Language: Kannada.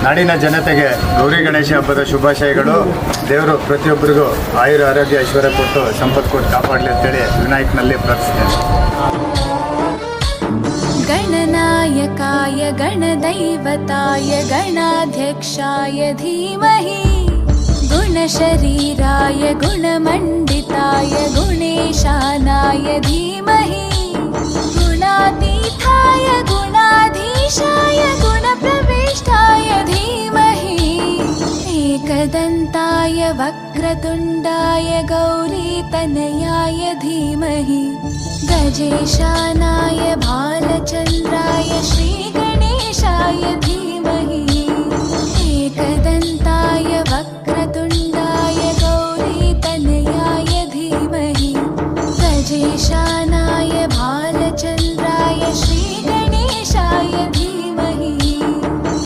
ನಾಡಿನ ಜನತೆಗೆ ಗೌರಿ ಗಣೇಶ ಹಬ್ಬದ ಶುಭಾಶಯಗಳು. ದೇವರು ಪ್ರತಿಯೊಬ್ಬರಿಗೂ ಆಯುರ ಆರೋಗ್ಯ ಐಶ್ವರ್ಯ ಕೊಟ್ಟು ಸಂಪತ್ತು ಕೊಟ್ಟು ಕಾಪಾಡಲಿ ಅಂತೇಳಿ ವಿನಾಯಕನಲ್ಲಿ ಪ್ರಾರ್ಥಿಸ್ತೇನೆ. ಗಣನಾಯಕಾಯ ಗಣದೈವತಾಯ ಗಣಾಧ್ಯಕ್ಷಾಯ ಧೀಮಹಿ ಗುಣಶರೀರಾಯ ಗುಣಮಂಡಿತಾಯ ಗುಣೇಶಾನಾಯ ಧೀಮಹಿ ಗುಣಾತೀತಾಯ ಗುಣಾಧೀಶಾಯ ಗುಣಪ್ರವಿಷ್ಟಾಯ ಧೀಮಹಿ एकदन्ताय वक्रतुण्डाय गौरीतनयाय धीमहि गजेशानाय भालचन्द्राय श्रीगणेशाय धीमहि